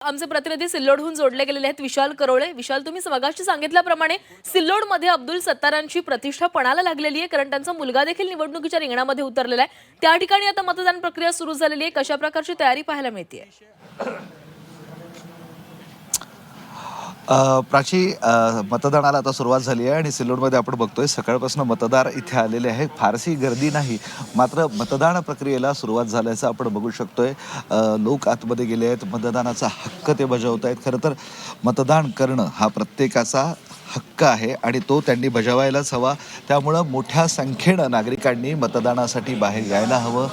आमचे प्रतिनिधी सिल्लोडहून जोडले गेलेले आहेत विशाल करोळे. विशाल, तुम्ही मगाशी सांगितल्याप्रमाणे सिल्लोडमध्ये अब्दुल सत्तारांची प्रतिष्ठा पणाला लागलेली आहे, कारण त्यांचा मुलगा देखील निवडणुकीच्या रिंगणामध्ये उतरलेला आहे. त्या ठिकाणी आता मतदान प्रक्रिया सुरू झालेली आहे. कशा प्रकारची तयारी पाहायला मिळते? प्राची, मतदानाला आता सुरुवात झाली आहे आणि सिल्लोडमध्ये आपण बघतोय सकाळपासून मतदार इथे आलेले आहे. फारशी गर्दी नाही, मात्र मतदान प्रक्रियेला सुरुवात झाल्याचं आपण बघू शकतोय. लोक आतमध्ये गेले आहेत, मतदानाचा हक्क ते बजावत आहेत. खरं तर मतदान करणं हा प्रत्येकाचा हक्क आहे आणि तो त्यांनी बजावायलाच हवा. त्यामुळं मोठ्या संख्येनं नागरिकांनी मतदानासाठी बाहेर यायला हवं,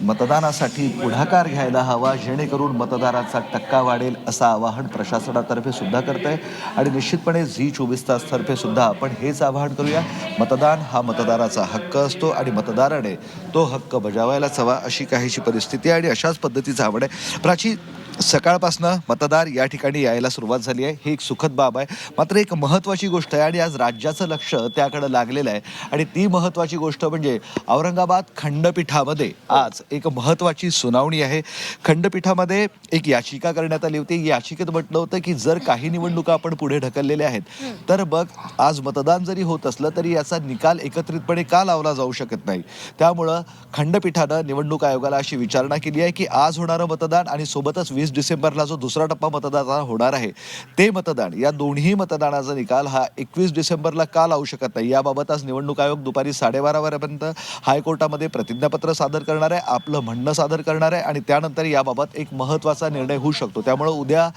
मतदानासाठी पुढाकार घ्यायला हवा, जेणेकरून मतदाराचा टक्का वाढेल असं आवाहन प्रशासनातर्फे सुद्धा करत आहे. आणि निश्चितपणे झी 24 तास तर्फे सुद्धा आपण हेच आवाहन करूया. मतदान हा मतदाराचा हक्क असतो आणि मतदाराने तो हक्क बजावायलाच हवा, अशी काहीशी परिस्थिती आहे आणि अशाच पद्धतीचं आव्हान आहे. प्राची, सकाळपासनं मतदार या ठिकाणी यायला सुरुवात झाली आहे, ही एक सुखद बाब आहे. मात्र एक महत्त्वाची गोष्ट आहे आणि आज राज्याचं लक्ष त्याकडे लागलेलं आहे आणि ती महत्त्वाची गोष्ट म्हणजे औरंगाबाद खंडपीठामध्ये आज एक महत्त्वाची सुनावणी आहे. खंडपीठामध्ये एक याचिका करण्यात आली होती. याचिकेत म्हटलं होतं की जर काही निवडणुका आपण पुढे ढकललेल्या आहेत तर बघ, आज मतदान जरी होत असलं तरी याचा निकाल एकत्रितपणे का लावला जाऊ शकत नाही. त्यामुळं खंडपीठानं निवडणूक आयोगाला अशी विचारणा केली आहे की आज होणारं मतदान आणि सोबतच 20 डिसेंबरला जो दुसरा टप्पा मतदानाचा होणार आहे ते मतदान, या दोन्ही मतदानाचा निकाल हा 21 डिसेंबरला का लावू शकत नाही. याबाबत आज निवडणूक आयोग दुपारी 12:30 वाजेपर्यंत हायकोर्टामध्ये प्रतिज्ञापत्र सादर करणार आहे, आपलं म्हणणं सादर करणार आहे आणि त्यानंतर याबाबत एक महत्त्वाचा निर्णय होऊ शकतो. त्यामुळे उद्या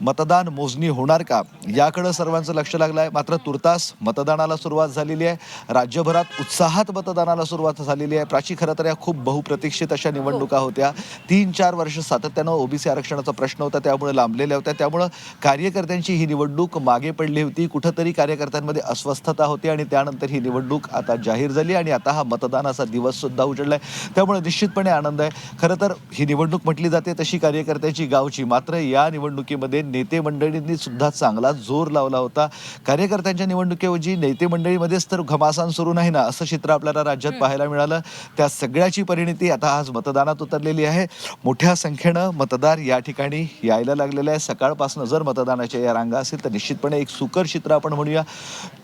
मतदान मोजणी होणार का याकडे सर्वांचं लक्ष लागलं आहे. मात्र तुर्तास मतदानाला सुरुवात झालेली आहे. राज्यभरात उत्साहात मतदानाला सुरुवात झालेली आहे. प्राची, खरं तर या खूप बहुप्रतीक्षित अशा निवडणुका होत्या. 3-4 वर्ष सातत्यानं ओबीसी आरक्षणाचा प्रश्न होता, त्यामुळे लांबलेल्या होत्या. त्यामुळं कार्यकर्त्यांची ही निवडणूक मागे पडली होती. कुठंतरी कार्यकर्त्यांमध्ये अस्वस्थता होती आणि त्यानंतर ही निवडणूक आता जाहीर झाली आणि आता हा मतदानाचा दिवस सुद्धा उजळलाय. त्यामुळे निश्चितपणे आनंद आहे. खरं तर ही निवडणूक म्हटली जाते तशी कार्यकर्त्याची गावची, मात्र या निवडणुकीमध्ये नेते मंडळींनी सुद्धा चांगला जोर लावला होता. कार्यकर्त्यांच्या निवडणुकीऐवजी नेते मंडळीमध्येच तर घमासान सुरू नाही ना, असं चित्र आपल्याला राज्यात पाहायला मिळालं. त्या सगळ्याची परिणिती आता आज मतदानात उतरलेली आहे. मोठ्या संख्येनं मतदार या ठिकाणी यायला लागलेले आहे. सकाळपासून जर मतदानाच्या या रांगा असेल तर निश्चितपणे एक सुकर चित्र आपण म्हणूया.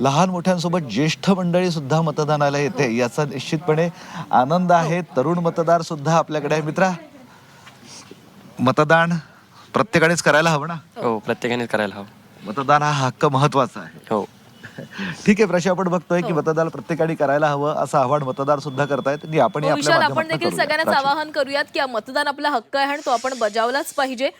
लहान मोठ्यांसोबत ज्येष्ठ मंडळी सुद्धा मतदानाला येते, याचा निश्चितपणे आनंद आहे. तरुण मतदार सुद्धा आपल्याकडे आहे. मित्रा, मतदान प्रत्येकानेच करायला हवं ना? हो, प्रत्येकाने करायला हवं. मतदान हा हक्क महत्वाचा आहे. हो, ठीक आहे प्रश्न, आपण बघतोय की मतदान प्रत्येकाने करायला हवं असं आव्हान मतदार सुद्धा करतायत आणि आपण विशाल, आपण देखील सगळ्यांनाच आवाहन करूयात की मतदान आपला हक्क आहे आणि तो आपण बजावलाच पाहिजे.